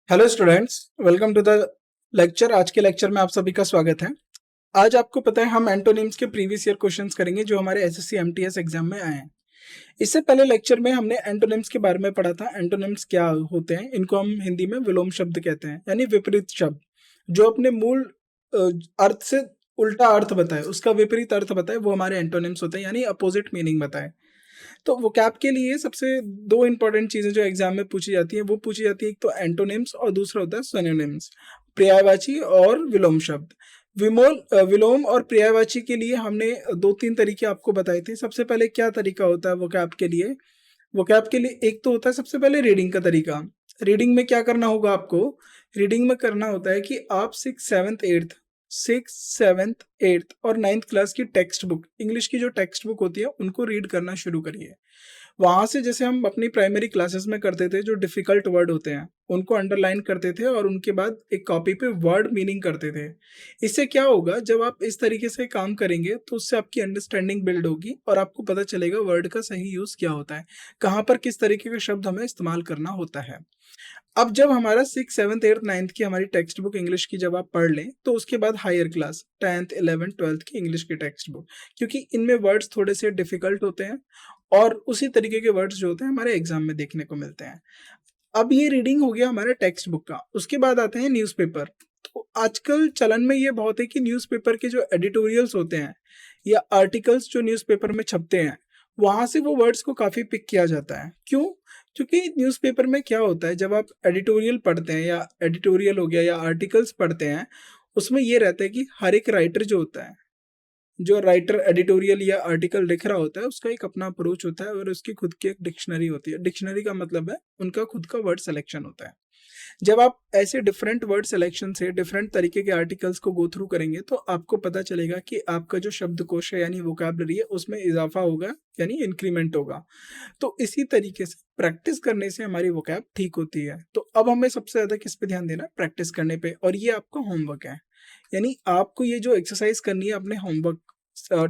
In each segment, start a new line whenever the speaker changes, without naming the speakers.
Hello students, welcome to the lecture. आज के lecture में आप सभी का स्वागत है। आज आपको पता है हम एंटोनिम्स के प्रीवियस ईयर क्वेश्चंस करेंगे जो हमारे एसएससी एमटीएस एग्जाम में आए हैं। इससे पहले लेक्चर में हमने एंटोनिम्स के बारे में पढ़ा था। एंटोनिम्स क्या होते हैं? इनको हम हिंदी में विलोम शब्द कहते हैं, यानी विपरीत शब्द जो अपने मूल अर्थ से उल्टा अर्थ बताए, उसका विपरीत अर्थ बताए, वो हमारे एंटोनिम्स होते हैं, यानी अपोजिट मीनिंग बताए। तो वोकैब के लिए सबसे दो इंपॉर्टेंट चीजें जो एग्जाम में पूछी जाती है वो पूछी जाती है, एक तो एंटोनिम्स और दूसरा होता है सिनोनिम्स, पर्यायवाची और विलोम शब्द। विलोम और पर्यायवाची के लिए हमने दो तीन तरीके आपको बताए थे। सबसे पहले क्या तरीका होता है वोकैब के लिए? वोकैब के लिए एक तो होता है सबसे पहले रीडिंग का तरीका। रीडिंग में क्या करना होगा आपको? रीडिंग में करना होता है कि आप सिक्स सेवेंथ और नाइन्थ क्लास की टेक्स्ट बुक, इंग्लिश की जो टेक्स्ट बुक होती है, उनको रीड करना शुरू करिए। वहां से जैसे हम अपनी प्राइमरी क्लासेस में करते थे, जो डिफिकल्ट वर्ड होते हैं उनको अंडरलाइन करते थे और उनके बाद एक कॉपी पे वर्ड मीनिंग करते थे। इससे क्या होगा, जब आप इस तरीके से काम करेंगे तो उससे आपकी अंडरस्टैंडिंग बिल्ड होगी और आपको पता चलेगा वर्ड का सही यूज क्या होता है, कहाँ पर किस तरीके के शब्द हमें इस्तेमाल करना होता है। अब जब हमारा सिक्स सेवन्थ एट्थ नाइन्थ की हमारी टेक्स्ट बुक इंग्लिश की जब आप पढ़ लें, तो उसके बाद higher class 10th 11th 12th की इंग्लिश की टेक्स्ट बुक, क्योंकि इनमें वर्ड्स थोड़े से डिफिकल्ट होते हैं और उसी तरीके के वर्ड्स जो होते हैं हमारे एग्जाम में देखने को मिलते हैं। अब ये रीडिंग हो गया हमारे टेक्स्ट बुक का। उसके बाद आते हैं न्यूज़पेपर। तो आजकल चलन में ये बहुत है कि न्यूज़पेपर के जो एडिटोरियल्स होते हैं या आर्टिकल्स जो न्यूज़पेपर में छपते हैं, वहां से वो वर्ड्स को काफी पिक किया जाता है। क्यों? क्योंकि न्यूज़पेपर में क्या होता है, जब आप एडिटोरियल पढ़ते हैं या एडिटोरियल हो गया या आर्टिकल्स पढ़ते हैं, उसमें ये रहता है कि हर एक राइटर जो होता है, जो राइटर एडिटोरियल या आर्टिकल लिख रहा होता है, उसका एक अपना अप्रोच होता है और उसकी खुद की एक डिक्शनरी होती है। डिक्शनरी का मतलब है उनका खुद का वर्ड सिलेक्शन होता है। जब आप ऐसे डिफरेंट वर्ड सिलेक्शन से डिफरेंट तरीके के आर्टिकल्स को गो थ्रू करेंगे तो आपको पता चलेगा कि आपका जो शब्दकोश है यानी वोकैबलरी है, उसमें इजाफा होगा, यानी इंक्रीमेंट होगा। तो इसी तरीके से प्रैक्टिस करने से हमारी वोकैब ठीक होती है। तो अब हमें सबसे ज्यादा किस पे ध्यान देना है? प्रैक्टिस करने पे। और ये आपका होमवर्क है, यानी आपको ये जो एक्सरसाइज करनी है अपने होमवर्क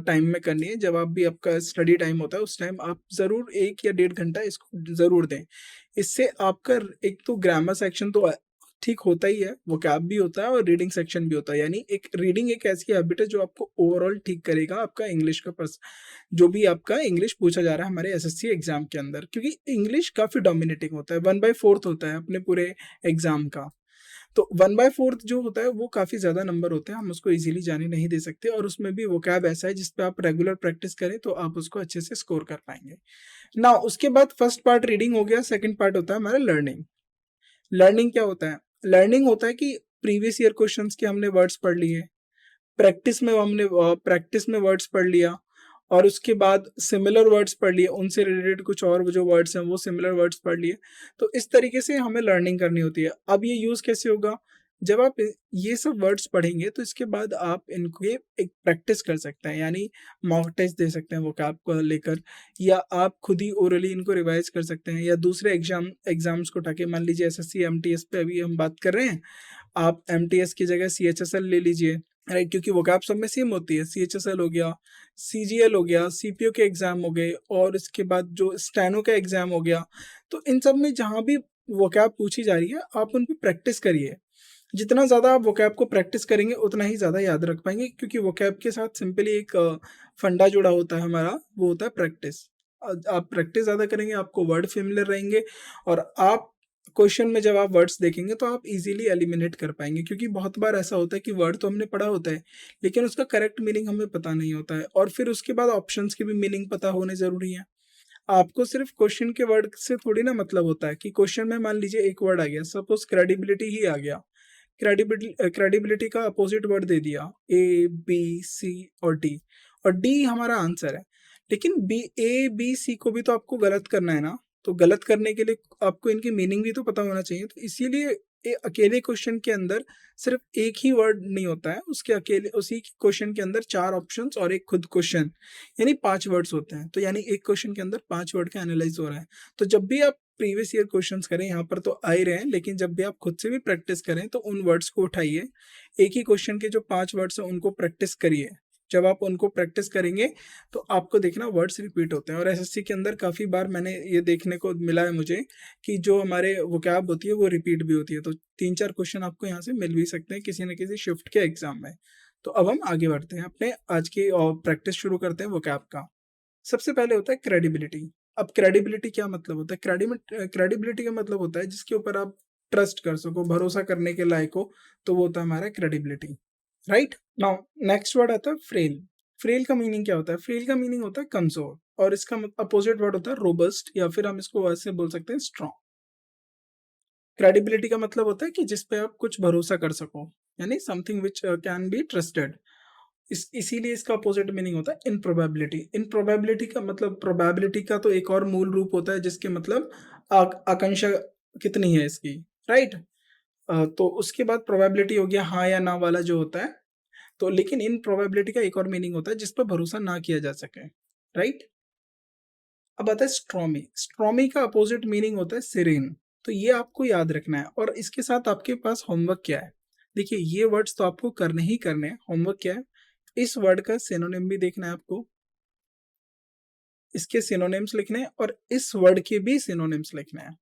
टाइम में करनी है। जब आप भी आपका स्टडी टाइम होता है उस टाइम आप जरूर 1 या 1.5 घंटा इसको जरूर दें। इससे आपका एक तो ग्रामर सेक्शन तो ठीक होता ही है, वोकैब भी होता है और रीडिंग सेक्शन भी होता है। यानी एक रीडिंग एक ऐसी हैबिट है जो आपको ओवरऑल ठीक करेगा आपका इंग्लिश का जो भी आपका इंग्लिश पूछा जा रहा है हमारे एसएससी एग्जाम के अंदर, क्योंकि इंग्लिश काफी डोमिनेटिंग होता है। 1/4 होता है अपने पूरे एग्जाम का। तो 1/4 जो होता है वो काफी ज्यादा नंबर होते हैं, हम उसको इजीली जाने नहीं दे सकते। और उसमें भी वोकैब ऐसा है जिसपे आप रेगुलर प्रैक्टिस करें तो आप उसको अच्छे से स्कोर कर पाएंगे ना। उसके बाद फर्स्ट पार्ट रीडिंग हो गया, सेकंड पार्ट होता है हमारा लर्निंग। लर्निंग क्या होता है? लर्निंग होता है कि प्रीवियस ईयर क्वेश्चंस के हमने वर्ड्स पढ़ लिए, प्रैक्टिस में वर्ड्स पढ़ लिया, और उसके बाद सिमिलर वर्ड्स पढ़ लिए, उनसे रिलेटेड कुछ और जो वर्ड्स हैं वो सिमिलर वर्ड्स पढ़ लिए। तो इस तरीके से हमें लर्निंग करनी होती है। अब ये यूज कैसे होगा? जब आप ये सब वर्ड्स पढ़ेंगे तो इसके बाद आप इनको एक प्रैक्टिस कर सकते हैं, यानी मॉक टेस्ट दे सकते हैं वोकैब को लेकर, या आप खुद ही ओरली इनको रिवाइज कर सकते हैं, या दूसरे एग्जाम्स को उठा के, मान लीजिए एसएससी एमटीएस पे अभी हम बात कर रहे हैं, आप एमटीएस की जगह सीएचएसएल ले लीजिए, राइट? क्योंकि वोकैब सब में सेम होती है। सीएचएसएल हो गया, सीजीएल हो गया, सीपीओ के एग्जाम हो गए, और इसके बाद जो स्टेनो का एग्जाम हो गया। तो इन सब में जहां भी वोकैब पूछी जा रही है आप उन पर प्रैक्टिस करिए। जितना ज्यादा आप वोकैब को प्रैक्टिस करेंगे उतना ही ज्यादा याद रख पाएंगे, क्योंकि वोकैब के साथ सिंपली एक फंडा जुड़ा होता है हमारा, वो होता है प्रैक्टिस। आप प्रैक्टिस ज्यादा करेंगे, आपको वर्ड फेमिलियर रहेंगे, और आप क्वेश्चन में जब आप वर्ड्स देखेंगे तो आप इजीली एलिमिनेट कर पाएंगे। क्योंकि बहुत बार ऐसा होता है कि वर्ड तो हमने पढ़ा होता है लेकिन उसका करेक्ट मीनिंग हमें पता नहीं होता है, और फिर उसके बाद ऑप्शंस की भी मीनिंग पता होने जरूरी है। आपको सिर्फ क्वेश्चन के वर्ड से थोड़ी ना मतलब होता है कि क्वेश्चन में मान लीजिए एक वर्ड आ गया, सपोज क्रेडिबिलिटी ही आ गया, क्रेडिबिलिटी का अपोजिट वर्ड दे दिया A B C और D, और D हमारा आंसर है। लेकिन A B C को भी तो आपको गलत करना है ना, तो गलत करने के लिए आपको इनकी मीनिंग भी तो पता होना चाहिए। तो इसीलिए अकेले क्वेश्चन के अंदर सिर्फ एक ही वर्ड नहीं होता है, उसके अकेले उसी क्वेश्चन के अंदर 4 ऑप्शंस और एक खुद क्वेश्चन, यानी 5 वर्ड्स होते हैं। तो यानी एक क्वेश्चन के अंदर 5 वर्ड का एनालाइज हो रहा है। तो जब भी आप प्रीवियस ईयर क्वेश्चंस करें, यहाँ पर तो आ ही रहे हैं, लेकिन जब भी आप खुद से भी प्रैक्टिस करें तो उन वर्ड्स को उठाइए, एक ही क्वेश्चन के जो 5 वर्ड्स हैं उनको प्रैक्टिस करिए। जब आप उनको प्रैक्टिस करेंगे तो आपको देखना वर्ड्स रिपीट होते हैं। और एसएससी के अंदर काफ़ी बार मैंने ये देखने को मिला है मुझे कि जो हमारे वोकैब होती है वो रिपीट भी होती है। तो 3-4 क्वेश्चन आपको यहाँ से मिल भी सकते हैं किसी न किसी शिफ्ट के एग्जाम में। तो अब हम आगे बढ़ते हैं, अपने आज की प्रैक्टिस शुरू करते हैं वोकैब का। सबसे पहले होता है क्रेडिबिलिटी। अब क्रेडिबिलिटी क्या मतलब होता है? क्रेडिबिलिटी का मतलब होता है जिसके ऊपर आप ट्रस्ट कर सको, भरोसा करने के लायक हो, तो वो होता है हमारा credibility, right? Now next word आता है फ्रेल। फ्रेल का मीनिंग क्या होता है? फ्रेल का मीनिंग होता है कमजोर, और इसका अपोजिट वर्ड होता है रोबस्ट, या फिर हम इसको वैसे बोल सकते हैं स्ट्रॉन्ग। क्रेडिबिलिटी का मतलब होता है कि जिस पे आप कुछ भरोसा कर सको, यानी something which can be trusted. इसीलिए इसका अपोजिट मीनिंग होता है इनप्रोबेबिलिटी। इनप्रोबेबिलिटी का मतलब, प्रोबेबिलिटी का तो एक और मूल रूप होता है जिसके मतलब आकांक्षा कितनी है इसकी, राइट? तो उसके बाद प्रोबेबिलिटी हो गया हाँ या ना वाला जो होता है। तो लेकिन इन प्रोबेबिलिटी का एक और मीनिंग होता है जिस पर भरोसा ना किया जा सके, राइट? अब आता है स्ट्रॉमी। स्ट्रॉमी का अपोजिट मीनिंग होता है सिरेन। तो ये आपको याद रखना है। और इसके साथ आपके पास होमवर्क क्या है? देखिए, ये वर्ड्स तो आपको करने ही करने हैं। होमवर्क क्या है? इस वर्ड का सिनोनिम भी देखना है आपको, इसके सिनोनिम्स लिखने हैं, और इस वर्ड के भी सिनोनिम्स लिखने हैं।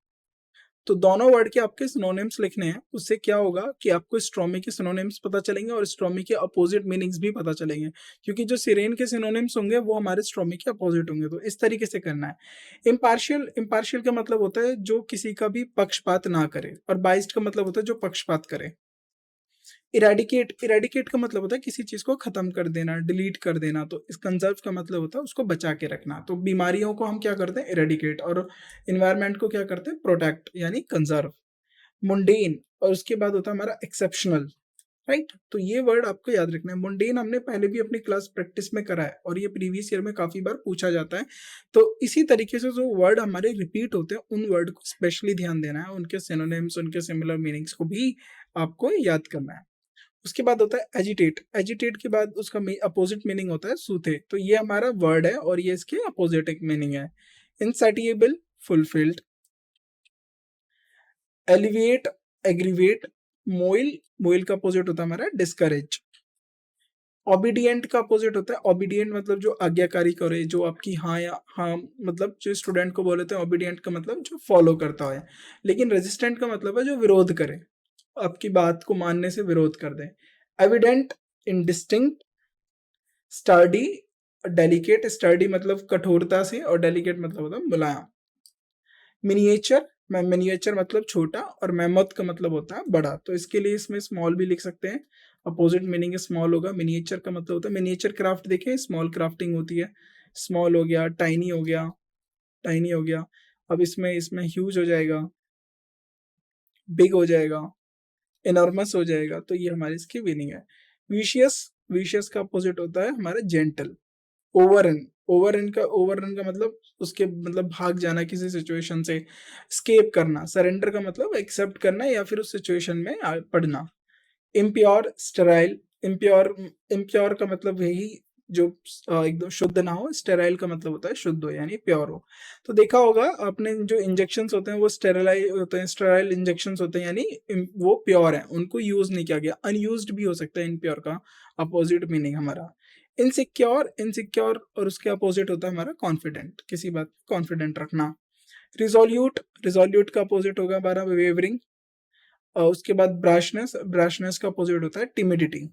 तो दोनों वर्ड के आपके सिनोनिम्स लिखने हैं। उससे क्या होगा कि आपको स्ट्रॉमी के सिनोनिम्स पता चलेंगे और स्ट्रॉमी के अपोजिट मीनिंग्स भी पता चलेंगे, क्योंकि जो सिरेन के सिनोनिम्स होंगे वो हमारे स्ट्रॉमी के अपोजिट होंगे। तो इस तरीके से करना है। इम्पार्शियल, इम्पार्शियल का मतलब होता है जो किसी का भी पक्षपात ना करे, और बाइस्ड का मतलब होता है जो पक्षपात करे। इरेडिकेट, इरेडिकेट का मतलब होता है किसी चीज को खत्म कर देना, डिलीट कर देना। तो इस कंजर्व का मतलब होता है उसको बचा के रखना। तो बीमारियों को हम क्या करते हैं? इरेडिकेट। और इन्वायरमेंट को क्या करते हैं? प्रोटेक्ट, यानी कंजर्व। मुंडेन, और उसके बाद होता है हमारा एक्सेप्शनल, राइट? तो ये वर्ड आपको याद रखना है। मुंडेन हमने पहले भी अपनी क्लास प्रैक्टिस में करा है, और ये प्रीवियस ईयर में काफी बार पूछा जाता है। तो इसी तरीके से जो वर्ड हमारे रिपीट होते हैं उन वर्ड को स्पेशली ध्यान देना है, उनके सिनोनिम्स, उनके सिमिलर मीनिंग्स को भी आपको याद करना है। उसके बाद होता है एजिटेट। एजिटेट के बाद उसका अपोजिट मीनिंग होता है सूथे। तो ये हमारा वर्ड है और ये इसके अपोजिट एक मीनिंग है। Insatiable, fulfilled. Elevate, aggravate. Moil, moil का अपोजिट होता है हमारा डिस्करेज। ओबीडियंट का अपोजिट होता है, ओबीडियंट मतलब जो आज्ञाकारी करे, जो आपकी हाँ या हाँ, मतलब जो स्टूडेंट को बोलते हैं ओबीडियंट का मतलब जो फॉलो करता है। लेकिन रेजिस्टेंट का मतलब है जो विरोध करे, आपकी बात को मानने से विरोध कर दे। Evident, indistinct. Sturdy, delicate. Sturdy मतलब कठोरता से, और डेलिकेट मतलब होता है मुलायम। मिनिएचर, मिनिएचर मतलब छोटा, और मैमथ का मतलब होता है बड़ा। तो इसके लिए इसमें स्मॉल भी लिख सकते हैं, अपोजिट मीनिंग स्मॉल होगा। मिनिएचर का मतलब होता है, मिनिएचर क्राफ्ट देखें, स्मॉल क्राफ्टिंग होती है। स्मॉल हो गया, टाइनी हो गया, टाइनी हो गया। अब इसमें इसमें ह्यूज हो जाएगा, बिग हो जाएगा, इनॉर्मस हो जाएगा। तो ये हमारी इसकी मीनिंग है। विशियस, विशियस का अपोजिट होता है हमारा जेंटल। ओवररन, ओवररन का मतलब उसके मतलब भाग जाना किसी सिचुएशन से, स्केप करना। सरेंडर का मतलब एक्सेप्ट करना या फिर उस सिचुएशन में पड़ना। Impure, sterile. इम्प्योर, इम्प्योर का मतलब यही जो एकदम शुद्ध ना हो। स्टेराइल का मतलब होता है शुद्ध हो, यानी प्योर हो। तो देखा होगा आपने, जो इंजेक्शंस होते हैं वो स्टेराइल होते हैं, स्टेराइल इंजेक्शंस होते हैं, यानी वो प्योर है, उनको यूज नहीं किया गया। अनयूज्ड भी हो सकता है इनप्योर का अपोजिट मीनिंग हमारा। इनसिक्योर, इनसिक्योर और उसके अपोजिट होता है हमारा कॉन्फिडेंट, किसी बात कॉन्फिडेंट रखना। रिजोल्यूट, रिजोल्यूट का अपोजिट होगा हमारा वेवरिंग। और उसके बाद ब्राशनेस, ब्राशनेस का अपोजिट होता है टिमिडिटी,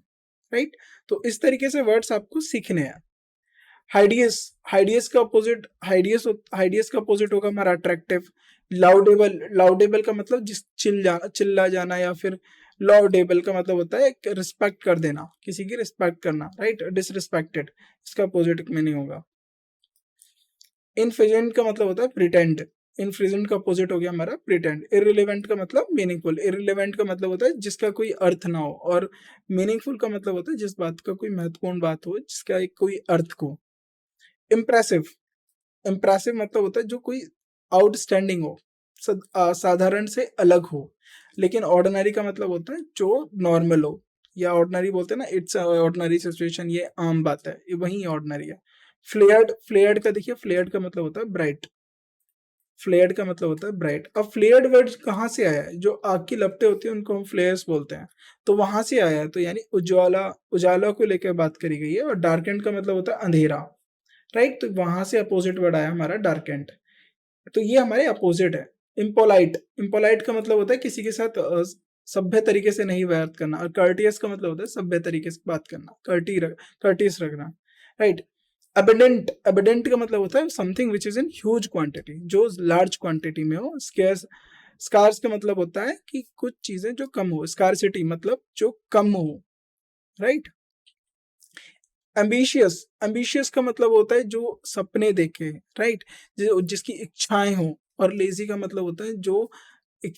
राइट? तो इस तरीके से वर्ड्स आपको सीखने हैं। हाइडियस, हाइडियस का अपोजिट, हाइडियस का अपोजिट होगा हमारा अट्रैक्टिव। लाउडेबल, लाउडेबल का मतलब जिस चिल्ला जाना, या फिर लाउडेबल का मतलब होता है रिस्पेक्ट कर देना, किसी की रिस्पेक्ट करना, राइट? डिसरिस्पेक्टेड, इसका अपोजिट मीनिंग होगा। इनफिजेंट का मतलब होता है प्रिटेंड। इनफ्रिजेंट का अपोजिट हो गया हमारा प्रिटेंड। इररिलेवेंट का मतलब मीनिंगफुल। इररिलेवेंट का मतलब होता है जिसका कोई अर्थ ना हो, और मीनिंगफुल का मतलब होता है जिस बात का कोई महत्वपूर्ण बात हो, जिसका एक कोई अर्थ को। इम्प्रेसिव, इम्प्रेसिव मतलब होता है जो कोई आउटस्टैंडिंग हो, साधारण से अलग हो। लेकिन ऑर्डिनरी का मतलब होता है जो नॉर्मल हो, या ऑर्डिनरी बोलते हैं ना, इट्स ऑर्डिनरी सिचुएशन, ये आम बात है, ये वही ऑर्डिनरी है। फ्लेयर्ड, फ्लेयर्ड का देखिए, फ्लेयर्ड का मतलब होता है ब्राइट। फ्लेयर्ड का मतलब होता है ब्राइट। अब फ्लेयर्ड वर्ड कहाँ से आया है? जो आग की लपटें होती हैं उनको हम फ्लेयर्स बोलते हैं, तो वहां से आया है। तो यानी उज्ज्वला, उजाला को लेकर बात करी गई है। और डार्केंड का मतलब होता है अंधेरा, राइट। तो वहां से अपोजिट वर्ड आया हमारा डार्केंड। तो ये हमारे अपोजिट है। इम्पोलाइट, इम्पोलाइट का मतलब होता है किसी के साथ सभ्य तरीके से नहीं बात करना। और कर्टियस का मतलब होता है सभ्य तरीके से बात करना, कर्टियस रखना, राइट। अबेडेंट, अबेडेंट का मतलब होता है something which is in huge quantity, जो लार्ज क्वांटिटी में हो। स्केर्स, स्कार्स का मतलब होता है कि कुछ चीजें जो कम हो। स्कार्सिटी मतलब जो कम हो, राइट। एम्बिशियस, एम्बिशियस का मतलब होता है जो सपने देखे, राइट, जिसकी इच्छाएं हो। और लेजी का मतलब होता है जो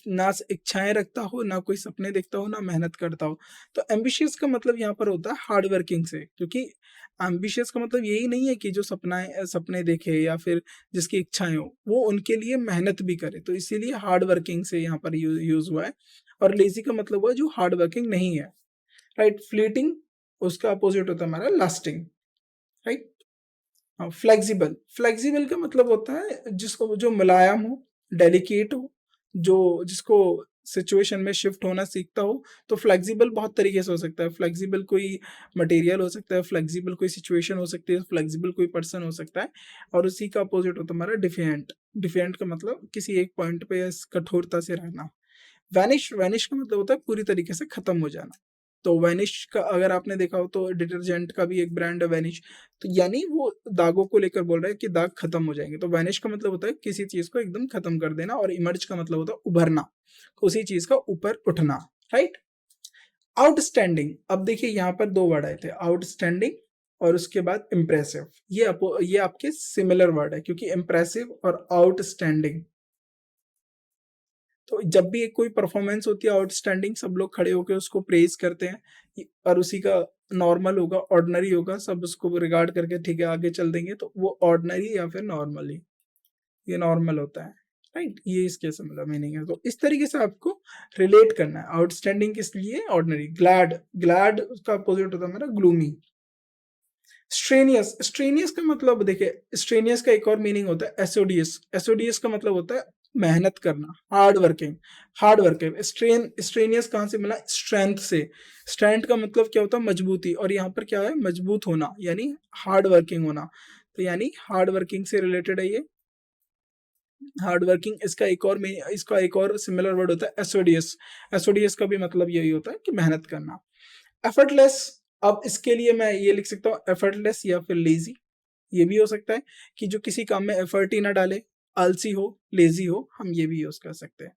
ना इच्छाएं रखता हो, ना कोई सपने देखता हो, ना मेहनत करता हो। तो एम्बिशियस का मतलब यहाँ पर होता है हार्ड वर्किंग से, क्योंकि एम्बिशियस का मतलब यही नहीं है कि जो सपने देखे या फिर जिसकी इच्छाएं हो वो उनके लिए मेहनत भी करे। तो इसीलिए हार्ड वर्किंग से यहाँ पर यूज हुआ है। और लेजी का मतलब हुआ जो हार्ड वर्किंग नहीं है, राइट। फ्लीटिंग, उसका अपोजिट होता है हमारा लास्टिंग, राइट। हाँ, फ्लेक्सिबल, फ्लेक्सिबल का मतलब होता है जिसको, जो मुलायम हो, डेलिकेट हो, जो जिसको सिचुएशन में शिफ्ट होना सीखता हो। तो फ्लेक्सिबल बहुत तरीके से हो सकता है। फ्लेक्सिबल कोई मटेरियल हो सकता है, फ्लेक्सिबल कोई सिचुएशन हो सकती है, फ्लेक्सिबल कोई पर्सन हो सकता है। और उसी का अपोजिट होता है हमारा डिफिएंट। डिफिएंट का मतलब किसी एक पॉइंट पे कठोरता से रहना। वैनिश, वैनिश का मतलब होता है पूरी तरीके से खत्म हो जाना। तो वैनिश का अगर आपने देखा हो तो डिटर्जेंट का भी एक ब्रांड है वैनिश। तो यानी वो दागों को लेकर बोल रहा है कि दाग खत्म हो जाएंगे। तो वैनिश का मतलब होता है किसी चीज को एकदम खत्म कर देना। और इमर्ज का मतलब होता है उभरना, उसी चीज का ऊपर उठना, राइट। आउटस्टैंडिंग, अब देखिए यहाँ पर दो वर्ड आए थे, आउटस्टैंडिंग और उसके बाद इम्प्रेसिव। ये आपके सिमिलर वर्ड है, क्योंकि इम्प्रेसिव और आउटस्टैंडिंग, तो जब भी एक कोई परफॉर्मेंस होती है आउटस्टैंडिंग, सब लोग खड़े होकर उसको प्रेज करते हैं। और उसी का नॉर्मल होगा, ऑर्डिनरी होगा, सब उसको रिगार्ड करके ठीक है आगे चल देंगे। तो वो ऑर्डिनरी या फिर नॉर्मली, ये नॉर्मल होता है, राइट। ये इसके सिमिलर मीनिंग है। तो इस तरीके से आपको रिलेट करना है। आउटस्टैंडिंग किस लिए, ऑर्डिनरी। ग्लैड, ग्लैड उसका अपोजिट होता है हमारा ग्लूमी। स्ट्रेनियस, स्ट्रेनियस का मतलब देखिए, स्ट्रेनियस का एक और मीनिंग होता है एसोडियस। एसोडियस का मतलब होता है मेहनत करना, hard working, hard working. Strenuous कहाँ से मिला, स्ट्रेंथ से। स्ट्रेंथ का मतलब क्या होता है, मजबूती। और यहाँ पर क्या है, मजबूत होना, यानी हार्ड वर्किंग होना। तो यानी हार्ड वर्किंग से रिलेटेड है ये, हार्ड वर्किंग। इसका एक और सिमिलर वर्ड होता है एसोडियस। एसोडियस का भी मतलब यही होता है कि मेहनत करना। एफर्टलेस, अब इसके लिए मैं ये लिख सकता हूँ एफर्टलेस या फिर लेजी। ये भी हो सकता है कि जो किसी काम में एफर्ट ही ना डाले, आलसी हो, लेजी हो, हम ये भी यूज कर सकते हैं।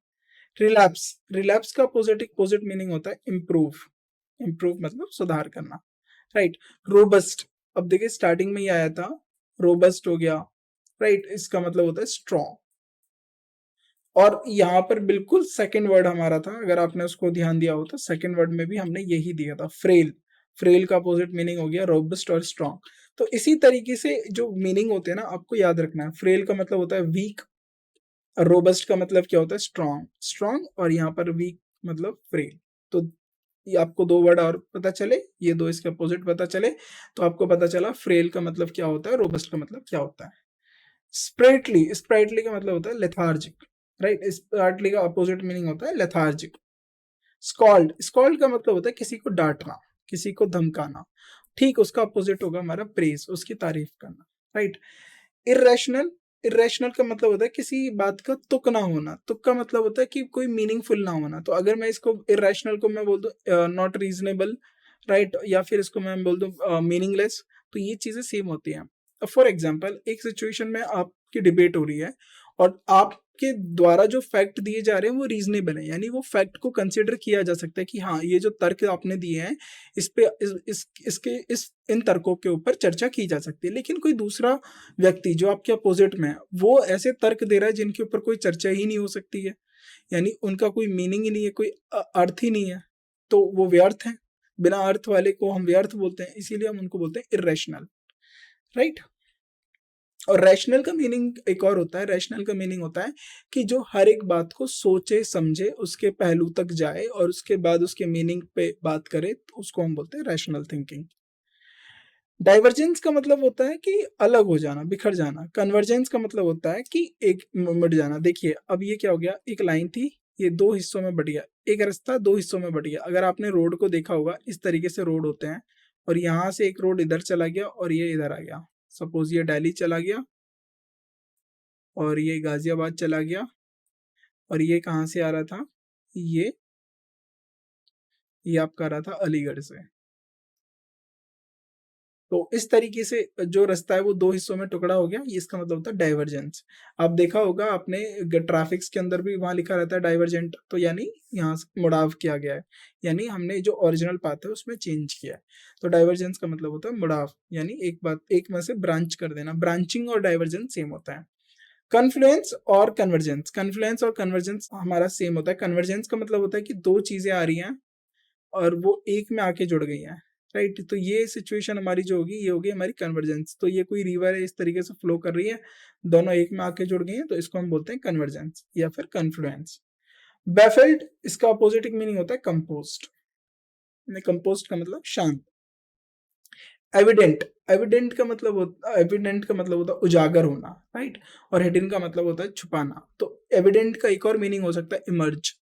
रिलैप्स, रिलैप्स का पोजिट मीनिंग होता है इम्प्रूव। इम्प्रूव मतलब सुधार करना, राइट। रोबस्ट, अब देखिए स्टार्टिंग में ही आया था, रोबस्ट हो गया, राइट। इसका मतलब होता है स्ट्रॉन्ग। और यहाँ पर बिल्कुल सेकंड वर्ड हमारा था, अगर आपने उसको ध्यान दिया हो तो सेकंड वर्ड में भी हमने यही दिया था, फ्रेल। फ्रेल का अपोजिट मीनिंग हो गया रोबस्ट और स्ट्रॉन्ग। तो इसी तरीके से जो मीनिंग होते हैं ना, आपको याद रखना है। फ्रेल का मतलब होता है वीक, रोबस्ट का मतलब क्या होता है, स्ट्रॉन्ग, स्ट्रॉन्ग। और यहाँ पर वीक मतलब फ्रेल। तो ये आपको दो वर्ड और पता चले, ये दो इसके अपोजिट पता चले, तो आपको पता चला फ्रेल का मतलब क्या होता है, रोबस्ट का मतलब क्या होता है। स्प्राइटली, स्प्राइटली का मतलब होता है लेथार्जिक, राइट। स्प्राइटली का अपोजिट मीनिंग होता है लेथार्जिक। स्कॉल्ड, स्कॉल्ड का मतलब होता है किसी को डांटना, किसी को धमकाना। ठीक उसका अपोजिट होगा हमारा प्रेज, उसकी तारीफ करना, राइट। इरेशनल, इरेशनल का मतलब होता है किसी बात का तुक ना होना। तुक का मतलब होता है कि कोई मीनिंगफुल ना होना। तो अगर मैं इसको इरेशनल को मैं बोल दूं नॉट रीजनेबल, राइट, या फिर इसको मैं बोल दूं मीनिंगलेस, तो ये चीजें सेम होती हैं। फॉर एग्जाम्पल, एक सिचुएशन में आपकी डिबेट हो रही है और आपके द्वारा जो फैक्ट दिए जा रहे हैं वो रीजनेबल है, यानी वो फैक्ट को कंसिडर किया जा सकता है कि हाँ ये जो तर्क आपने दिए हैं इस पे इस इन तर्कों के ऊपर चर्चा की जा सकती है। लेकिन कोई दूसरा व्यक्ति जो आपके अपोजिट में है, वो ऐसे तर्क दे रहा है जिनके ऊपर कोई चर्चा ही नहीं हो सकती है, यानी उनका कोई मीनिंग ही नहीं है, कोई अर्थ ही नहीं है, तो वो व्यर्थ है। बिना अर्थ वाले को हम व्यर्थ बोलते हैं, इसीलिए हम उनको बोलते हैं इरेशनल, राइट। और रैशनल का मीनिंग एक और होता है। रैशनल का मीनिंग होता है कि जो हर एक बात को सोचे समझे, उसके पहलू तक जाए और उसके बाद उसके मीनिंग पे बात करे, तो उसको हम बोलते हैं रैशनल थिंकिंग। डाइवर्जेंस का मतलब होता है कि अलग हो जाना, बिखर जाना। कन्वर्जेंस का मतलब होता है कि एक मिट जाना। देखिए अब ये क्या हो गया, एक लाइन थी, ये दो हिस्सों में बट गया, एक रास्ता दो हिस्सों में बट गया। अगर आपने रोड को देखा होगा, इस तरीके से रोड होते हैं, और यहाँ से एक रोड इधर चला गया और ये इधर आ गया। सपोज ये दिल्ली चला गया और ये गाजियाबाद चला गया, और ये कहाँ से आ रहा था, ये आपका आ रहा था अलीगढ़ से। तो इस तरीके से जो रास्ता है वो दो हिस्सों में टुकड़ा हो गया, ये इसका मतलब होता है डाइवर्जेंस। आप देखा होगा आपने, ट्रैफिक्स के अंदर भी वहां लिखा रहता है डाइवर्जेंट, तो यानी यहाँ से मुड़ाव किया गया है, यानी हमने जो ओरिजिनल पाथ है उसमें चेंज किया है। तो डाइवर्जेंस का मतलब होता है मुड़ाव, यानी एक बात एक में से ब्रांच कर देना। ब्रांचिंग और डाइवर्जेंस सेम होता है। कन्फ्लुएंस और कन्वर्जेंस, कन्फ्लुएंस और कन्वर्जेंस हमारा सेम होता है। कन्वर्जेंस का मतलब होता है कि दो चीजें आ रही हैं और वो एक में आके जुड़ गई हैं, राइट। तो ये सिचुएशन हमारी जो होगी, ये होगी हमारी कन्वर्जेंस। तो ये कोई रिवर है, इस तरीके से फ्लो कर रही है, दोनों एक में आके जुड़ गई हैं, तो इसको हम बोलते हैं कन्वर्जेंस या फिर कन्फ्लुएंस। बैफल्ड, इसका अपोजिट मीनिंग होता है कंपोस्ट। कंपोस्ट का मतलब शांत। एविडेंट, एविडेंट का मतलब होता है उजागर होना, राइट। और हिडन का मतलब होता है छुपाना। तो एविडेंट का एक और मीनिंग हो सकता है इमर्ज,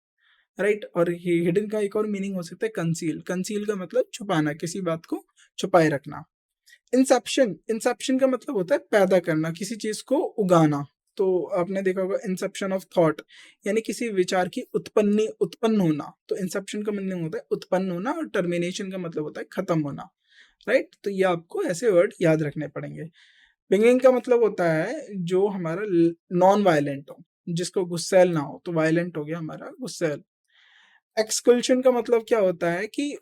राइट। और हिडन का एक और मीनिंग हो सकता है कंसील। कंसील का मतलब छुपाना, किसी बात को छुपाए रखना। इंसेप्शन, इंसेप्शन का मतलब होता है पैदा करना, किसी चीज को उगाना। तो आपने देखा होगा इंसेप्शन ऑफ थॉट, यानी किसी विचार की उत्पन्न होना। तो इंसेप्शन का मीनिंग होता है उत्पन्न होना, और टर्मिनेशन का मतलब होता है खत्म होना, राइट। तो ये आपको ऐसे वर्ड याद रखने पड़ेंगे। बिगिनिंग का मतलब होता है जो हमारा नॉन वायलेंट हो, जिसको गुस्सैल ना हो, तो वायलेंट हो गया हमारा गुस्सैल। एक्सक्लूशन का मतलब क्या होता है कि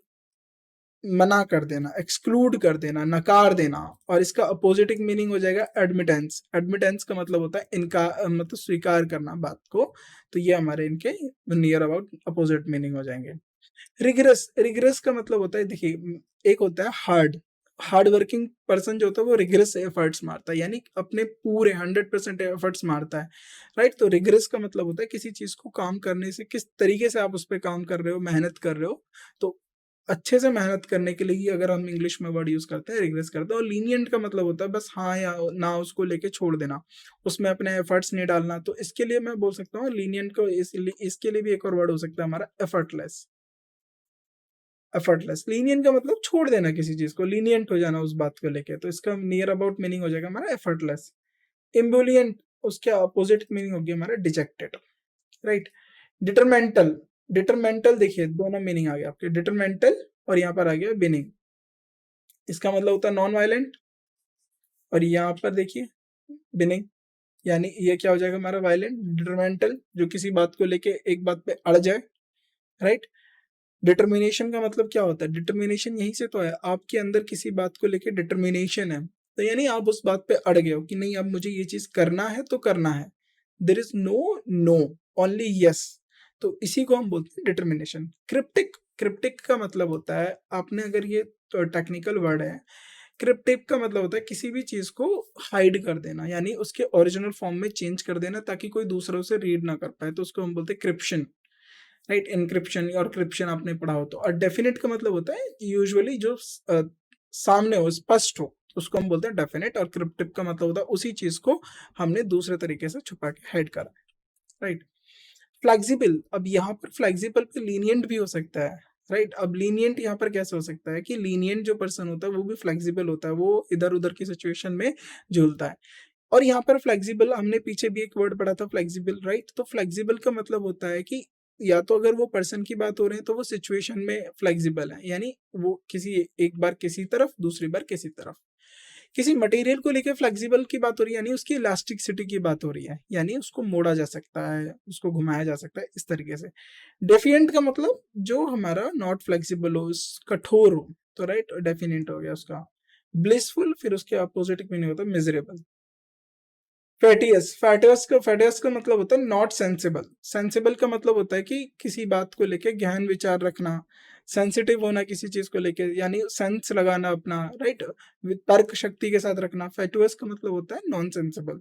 मना कर देना, एक्सक्लूड कर देना, नकार देना। और इसका अपोजिटिव मीनिंग हो जाएगा एडमिटेंस। एडमिटेंस का मतलब होता है मतलब स्वीकार करना बात को। तो ये हमारे इनके नियर अबाउट अपोजिट मीनिंग हो जाएंगे। रिग्रेस, रिग्रेस का मतलब होता है, देखिए एक होता है हार्ड वर्किंग पर्सन जो होता है वो रिग्रेस एफर्ट्स मारता है, यानी अपने पूरे 100% एफर्ट्स मारता है, राइट। तो रिग्रेस का मतलब होता है किसी चीज को काम करने से किस तरीके से आप उस पर काम कर रहे हो, मेहनत कर रहे हो। तो अच्छे से मेहनत करने के लिए ही अगर हम इंग्लिश में वर्ड यूज करते हैं रिग्रेस करते हैं। और लीनियंट का मतलब होता है बस हाँ या ना उसको लेके छोड़ देना, उसमें अपने एफर्ट्स नहीं डालना। तो इसके लिए मैं बोल सकता हूँ लीनियंट को, इसके लिए भी एक और वर्ड हो सकता है हमारा एफर्टलेस। एफर्टलेस, लीनियंट का मतलब छोड़ देना किसी चीज को, लीनियंट हो जाना उस बात को लेके। तो इसका नियर अबाउट मीनिंग हो जाएगा हमारा एफर्टलेस। इम्बुलियंट, उसके अपोजिट मीनिंग होगी हमारा डिजेक्टेड, राइट। डिटरमेंटल, डिटरमेंटल देखिए दोनों मीनिंग आ गया आपके, डिटरमेंटल और यहाँ पर आ गया बिनिंग। इसका मतलब होता है नॉन वायलेंट, और यहाँ पर देखिए बिनिंग, यानी ये क्या हो जाएगा हमारा वायलेंट। डिटरमेंटल जो किसी बात को लेके एक बात पे अड़ जाए, राइट। डिटर्मिनेशन का मतलब क्या होता है, डिटर्मिनेशन यही से तो है, आपके अंदर किसी बात को लेके डिटर्मिनेशन है, तो यानी आप उस बात पे अड़ गए हो कि नहीं अब मुझे ये चीज करना है तो करना है। There is no no, only yes. तो इसी को हम बोलते हैं डिटर्मिनेशन। क्रिप्टिक, क्रिप्टिक का मतलब होता है, आपने अगर ये तो टेक्निकल वर्ड है, क्रिप्टिक का मतलब होता है किसी भी चीज को हाइड कर देना, यानी उसके ओरिजिनल फॉर्म में चेंज कर देना ताकि कोई दूसरा उसे रीड ना कर पाए, तो उसको हम बोलते हैं क्रिप्शन, राइट। इनक्रिप्शन और क्रिप्शन आपने पढ़ा हो तो। और डेफिनेट का मतलब होता है यूजुअली जो सामने हो, स्पष्ट हो, उसको हम बोलते हैं डेफिनेट। और क्रिप्टिव का मतलब होता है उसी चीज को हमने दूसरे तरीके से छुपा के हाइड करा, राइट। फ्लेक्सिबल, अब यहाँ पर फ्लेक्सिबल पे लीनियंट भी हो सकता है, राइट। अब लीनियंट यहाँ पर कैसे हो सकता है कि लीनियंट जो पर्सन होता है वो भी फ्लेक्सिबल होता है, वो इधर उधर की सिचुएशन में झूलता है। और यहाँ पर फ्लेक्सिबल, हमने पीछे भी एक वर्ड पढ़ा था फ्लेक्सिबल, राइट। तो फ्लेक्सिबल का मतलब होता है कि या तो अगर वो पर्सन की बात हो रही है तो वो सिचुएशन में फ्लेक्सिबल है, यानी वो किसी एक बार किसी तरफ, दूसरी बार किसी तरफ। किसी मटेरियल को लेकर फ्लेक्सिबल की बात हो रही है, यानी उसकी इलास्टिसिटी की बात हो रही है, यानी उसको मोड़ा जा सकता है, उसको घुमाया जा सकता है, इस तरीके से। डेफिएंट का मतलब जो हमारा नॉट फ्लेक्सिबल हो, कठोर हो, तो राइट डेफिनेंट हो गया उसका। ब्लिसफुल, फिर उसके अपोजिट मीनिंग होता है मिजरेबल। फैटियस का मतलब होता है नॉट सेंसिबल। सेंसिबल का मतलब होता है कि किसी बात को लेके गहन विचार रखना, सेंसिटिव होना किसी चीज को लेके, यानी सेंस लगाना अपना, राइट, तर्क शक्ति के साथ रखना। फैटुअस का मतलब होता है नॉन सेंसिबल।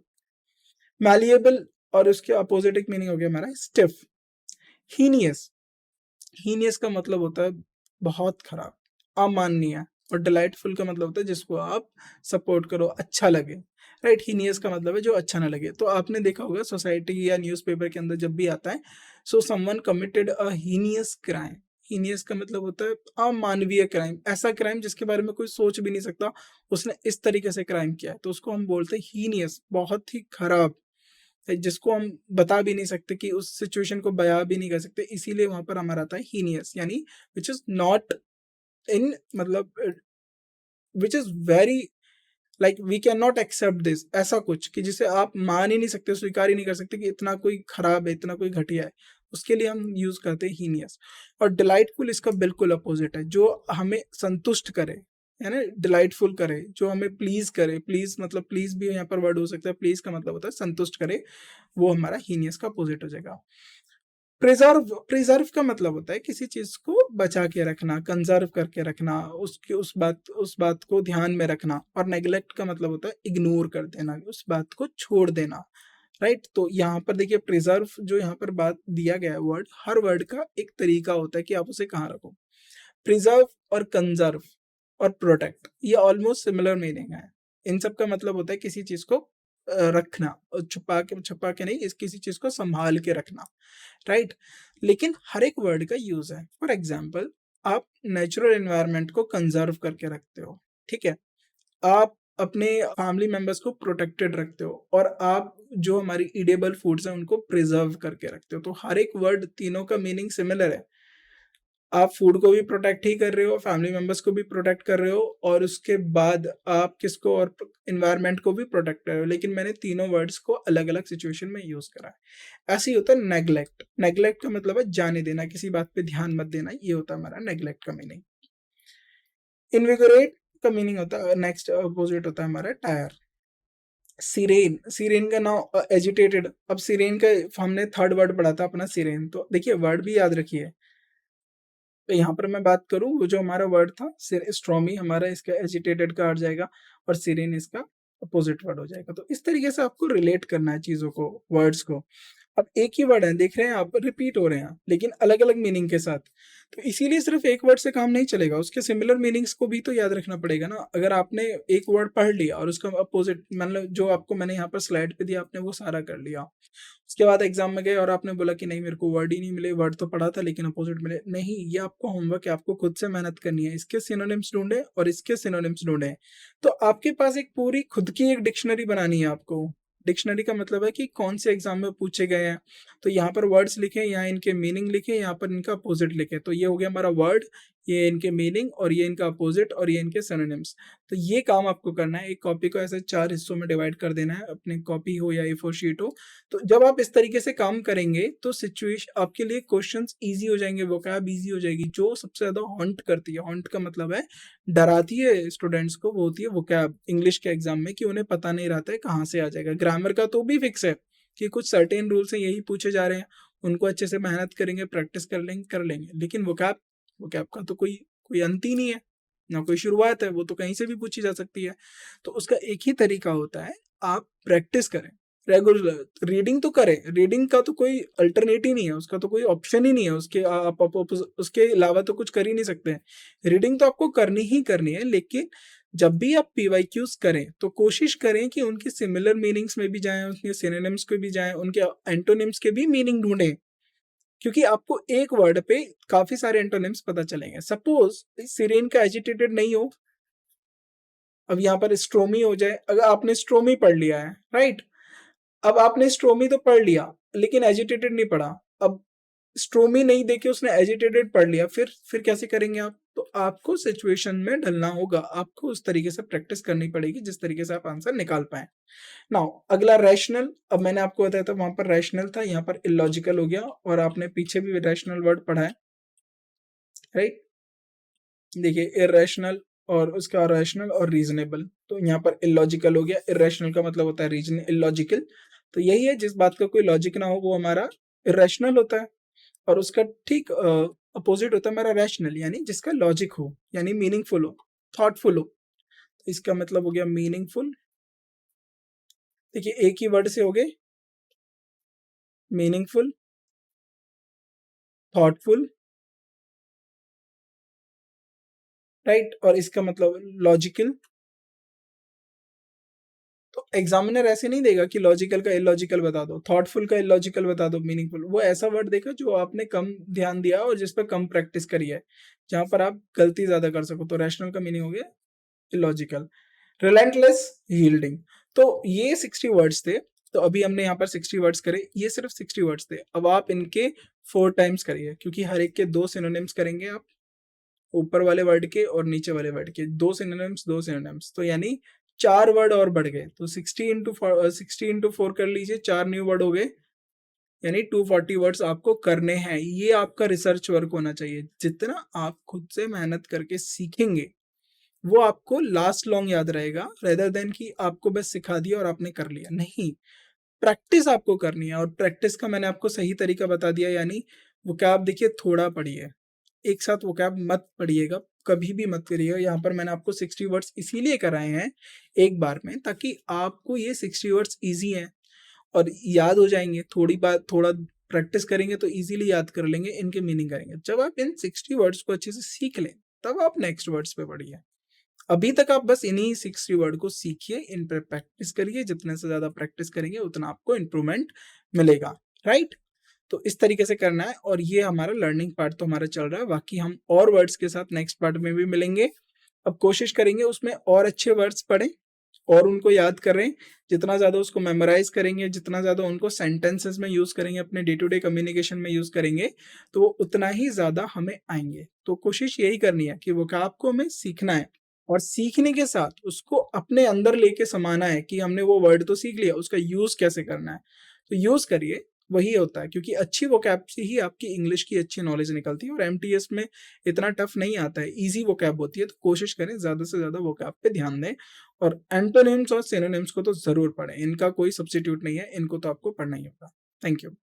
मैलिएबल, और उसके अपोजिट मीनिंग हो गया हमारा स्टिफ। हीनियस, हीनियस का मतलब होता है बहुत खराब, अमाननीय, और डिलाइटफुल का मतलब होता है जिसको आप सपोर्ट करो, अच्छा लगे, राइट। हीनियस का मतलब है जो अच्छा ना लगे। तो आपने देखा होगा सोसाइटी या न्यूज़पेपर के अंदर जब भी आता है, सो समवन कमिटेड अ हीनियस क्राइम। हीनियस का मतलब होता है अमानवीय क्राइम, ऐसा क्राइम जिसके बारे में कोई सोच भी नहीं सकता, उसने इस तरीके से क्राइम किया है, तो उसको हम बोलते हैं हीनियस, बहुत ही खराब, जिसको हम बता भी नहीं सकते, कि उस सिचुएशन को बयां भी नहीं कर सकते, इसीलिए वहां पर हमारा आता है हीनियस, यानी विच इज नॉट इन, मतलब which is very, like we can not accept this, ऐसा कुछ कि जिसे आप मान ही नहीं सकते, स्वीकार ही नहीं कर सकते कि इतना कोई खराब है, इतना कोई घटिया है, उसके लिए हम यूज करते हैं हीनियस। और डिलाइटफुल इसका बिल्कुल अपोजिट है, जो हमें संतुष्ट करे, है ना, डिलाइटफुल करे, जो हमें प्लीज करे। प्लीज मतलब प्लीज भी यहाँ पर वर्ड हो सकता है, प्लीज का मतलब होता है संतुष्ट करे, वो हमारा हीनियस का अपोजिट हो जाएगा। प्रिजर्व, प्रिजर्व का मतलब होता है किसी चीज को बचा के रखना, कंजर्व करके रखना, उसकी उस बात को ध्यान में रखना। और नेग्लेक्ट का मतलब होता है इग्नोर कर देना, उस बात को छोड़ देना, राइट। तो यहाँ पर देखिए प्रिजर्व जो यहाँ पर बात दिया गया है वर्ड, हर वर्ड का एक तरीका होता है कि आप उसे कहाँ रखो। प्रिजर्व और कंजर्व और प्रोटेक्ट, ये ऑलमोस्ट सिमिलर मीनिंग है। इन सब का मतलब होता है किसी चीज को रखना, और छुपा के नहीं, इस किसी चीज को संभाल के रखना, राइट। लेकिन हर एक वर्ड का यूज है। फॉर एग्जाम्पल, आप नेचुरल एनवायरनमेंट को कंजर्व करके रखते हो, ठीक है, आप अपने फैमिली मेंबर्स को प्रोटेक्टेड रखते हो, और आप जो हमारी ईडेबल फूड्स हैं उनको प्रिजर्व करके रखते हो। तो हर एक वर्ड, तीनों का मीनिंग सिमिलर है। आप फूड को भी प्रोटेक्ट ही कर रहे हो, फैमिली मेंबर्स को भी प्रोटेक्ट कर रहे हो, और उसके बाद आप किसको, और इन्वायरमेंट को भी प्रोटेक्ट कर रहे हो, लेकिन मैंने तीनों वर्ड्स को अलग अलग सिचुएशन में यूज करा है। ऐसे ही होता है नेग्लेक्ट। नेग्लेक्ट का मतलब है जाने देना, किसी बात पे ध्यान मत देना, ये होता है हमारा नेग्लेक्ट का मीनिंग। इनविगोरेट का मीनिंग होता है, नेक्स्ट अपोजिट होता है हमारा टायर। सिरेन, सिरेन का नाम एजिटेटेड। अब सिरेन का हमने थर्ड वर्ड पढ़ा था अपना सिरेन, तो देखिए वर्ड भी याद रखिए। तो यहाँ पर मैं बात करूँ, वो जो हमारा वर्ड था स्ट्रॉमी, हमारा इसका एजिटेटेड का हट जाएगा, और सिरेन इसका अपोजिट वर्ड हो जाएगा। तो इस तरीके से आपको रिलेट करना है चीजों को, वर्ड्स को। अब एक ही वर्ड है, देख रहे हैं आप, रिपीट हो रहे हैं लेकिन अलग अलग मीनिंग के साथ। तो इसीलिए सिर्फ एक वर्ड से काम नहीं चलेगा, उसके सिमिलर मीनिंग्स को भी तो याद रखना पड़ेगा ना। अगर आपने एक वर्ड पढ़ लिया और उसका अपोजिट, मतलब जो आपको मैंने यहाँ पर स्लाइड पे दिया, आपने वो सारा कर लिया, उसके बाद एग्जाम में गए और आपने बोला कि नहीं मेरे को वर्ड ही नहीं मिले, वर्ड तो पढ़ा था लेकिन अपोजिट मिले, नहीं, ये आपको होमवर्क है, आपको खुद से मेहनत करनी है, इसके सिनोनिम्स ढूंढे और इसके सिनोनिम्स ढूंढे। तो आपके पास एक पूरी खुद की एक डिक्शनरी बनानी है आपको। डिक्शनरी का मतलब है कि कौन से एग्जाम में पूछे गए हैं, तो यहाँ पर वर्ड्स लिखे, यहाँ इनके मीनिंग लिखे, यहाँ पर इनका अपोजिट लिखे, तो ये हो गया हमारा वर्ड, ये इनके मीनिंग, और ये इनका अपोजिट, और ये इनके सिनोनिम्स। तो ये काम आपको करना है। एक कॉपी को ऐसे 4 हिस्सों में डिवाइड कर देना है, अपनी कॉपी हो या A4 शीट हो। तो जब आप इस तरीके से काम करेंगे तो सिचुएशन आपके लिए, क्वेश्चंस इजी हो जाएंगे, वोकैब इजी हो जाएगी। जो सबसे ज्यादा हॉन्ट करती है, हॉन्ट का मतलब है डराती है स्टूडेंट्स को, वो होती है वोकैब इंग्लिश के एग्जाम में, कि उन्हें पता नहीं रहता है कहाँ से आ जाएगा। ग्रामर का तो भी फिक्स है कि कुछ सर्टेन रूल्स हैं, यही पूछे जा रहे हैं, उनको अच्छे से मेहनत करेंगे, प्रैक्टिस कर लेंगे। लेकिन वोकैब, वोकैब का तो कोई कोई अंत ही नहीं है, ना कोई शुरुआत है, वो तो कहीं से भी पूछी जा सकती है। तो उसका एक ही तरीका होता है, आप प्रैक्टिस करें रेगुलर, रीडिंग तो करें, रीडिंग का तो कोई अल्टरनेट ही नहीं है, उसका तो कोई ऑप्शन ही नहीं है, उसके आप उसके अलावा तो कुछ कर ही नहीं सकते हैं। रीडिंग तो आपको करनी ही करनी है, लेकिन जब भी आप पीवाईक्यूज करें तो कोशिश करें कि उनकी सिमिलर मीनिंग्स में भी जाएं, उनके सिनोनिम्स के भी जाएं, उनके एंटोनिम्स के भी मीनिंग ढूंढें, क्योंकि आपको एक वर्ड पे काफी सारे एंटोनिम्स पता चलेंगे। सपोज सिरेन का एजिटेटेड नहीं हो, अब यहाँ पर स्ट्रोमी हो जाए, अगर आपने स्ट्रोमी पढ़ लिया है, राइट, अब आपने स्ट्रोमी तो पढ़ लिया लेकिन एजिटेटेड नहीं पढ़ा, अब स्ट्रोमी नहीं देखे उसने एजिटेटेड पढ़ लिया, फिर कैसे करेंगे आप? तो आपको सिचुएशन में ढलना होगा, आपको उस तरीके से प्रैक्टिस करनी पड़ेगी जिस तरीके से आप आंसर निकाल पाए। नाउ अगला रैशनल। अब मैंने आपको बताया था वहां पर रैशनल था, यहाँ पर इलॉजिकल हो गया, और आपने पीछे भी रैशनल वर्ड पढ़ा है, राइट। देखिए इरेशनल और उसका रैशनल और रीजनेबल, तो यहाँ पर इलॉजिकल हो गया। इरेशनल का मतलब होता है रीजन, इलॉजिकल, तो यही है जिस बात का कोई लॉजिक ना हो वो हमारा इरेशनल होता है। और उसका ठीक अपोजिट होता है हमारा रैशनल, यानी जिसका लॉजिक हो, यानी मीनिंगफुल हो, थॉटफुल हो। इसका मतलब हो गया मीनिंगफुल। देखिए एक ही वर्ड से हो गए, मीनिंगफुल, थॉटफुल, राइट? और इसका मतलब लॉजिकल, तो एग्जामिनर ऐसे नहीं देगा कि लॉजिकल का इलॉजिकल बता दो, थॉटफुल का इलॉजिकल बता दो, मीनिंगफुल। वो ऐसा वर्ड देगा जो आपने कम ध्यान दिया और जिस पर कम प्रैक्टिस करी है, जहां पर आप गलती ज्यादा कर सको। तो रैशनल का मीनिंग हो गया इलॉजिकल। Relentless, yielding. तो ये 60 वर्ड्स थे। तो अभी हमने यहाँ पर 60 वर्ड्स करे, ये सिर्फ 60 वर्ड्स थे। अब आप इनके 4 टाइम्स करिए, क्योंकि हर एक के 2 सिनोनिम्स करेंगे आप, ऊपर वाले वर्ड के और नीचे वाले वर्ड के 2 सिनोनिम्स, 2 सिनोनिम्स, तो यानी 4 वर्ड और बढ़ गए। तो 60 into 4 कर लीजिए, 4 न्यू वर्ड हो गए, यानी 240 वर्ड्स आपको करने हैं। ये आपका रिसर्च वर्क होना चाहिए। जितना आप खुद से मेहनत करके सीखेंगे वो आपको लास्ट लॉन्ग याद रहेगा, रेदर देन कि आपको बस सिखा दिया और आपने कर लिया। नहीं, प्रैक्टिस आपको करनी है, और प्रैक्टिस का मैंने आपको सही तरीका बता दिया। यानी वोकैब देखिए थोड़ा पढ़िए, एक साथ वोकैब मत पढ़िएगा, कभी भी मत करिएगा। यहाँ पर मैंने आपको 60 वर्ड्स इसीलिए कराए हैं एक बार में, ताकि आपको ये 60 वर्ड्स ईजी हैं और याद हो जाएंगे। थोड़ी बात थोड़ा प्रैक्टिस करेंगे तो इजीली याद कर लेंगे, इनके मीनिंग करेंगे। जब आप इन 60 वर्ड्स को अच्छे से सीख लें तब आप नेक्स्ट वर्ड्स पे पढ़िए। अभी तक आप बस इन्हीं 60 वर्ड को सीखिए, इन पर प्रैक्टिस करिए। जितने से ज्यादा प्रैक्टिस करेंगे उतना आपको इंप्रूवमेंट मिलेगा, राइट? तो इस तरीके से करना है, और ये हमारा लर्निंग पार्ट तो हमारा चल रहा है। बाकी हम और वर्ड्स के साथ नेक्स्ट पार्ट में भी मिलेंगे। अब कोशिश करेंगे उसमें और अच्छे वर्ड्स पढ़ें और उनको याद करें। जितना ज़्यादा उसको मेमोराइज करेंगे, जितना ज़्यादा उनको सेंटेंसेस में यूज़ करेंगे, अपने डे टू डे कम्युनिकेशन में यूज़ करेंगे, तो वो उतना ही ज़्यादा हमें आएंगे। तो कोशिश यही करनी है कि वोकैब को हमें सीखना है, और सीखने के साथ उसको अपने अंदर लेके समाना है कि हमने वो वर्ड तो सीख लिया, उसका यूज़ कैसे करना है। तो यूज़ करिए, वही होता है। क्योंकि अच्छी वोकैब से ही आपकी इंग्लिश की अच्छी नॉलेज निकलती है, और एमटीएस में इतना टफ नहीं आता है, ईजी वोकैब होती है। तो कोशिश करें ज़्यादा से ज़्यादा वोकैब पे ध्यान दें, और एंटोनिम्स और सिनोनिम्स को तो ज़रूर पढ़ें। इनका कोई सब्स्टिट्यूट नहीं है, इनको तो आपको पढ़ना ही होगा। Thank you.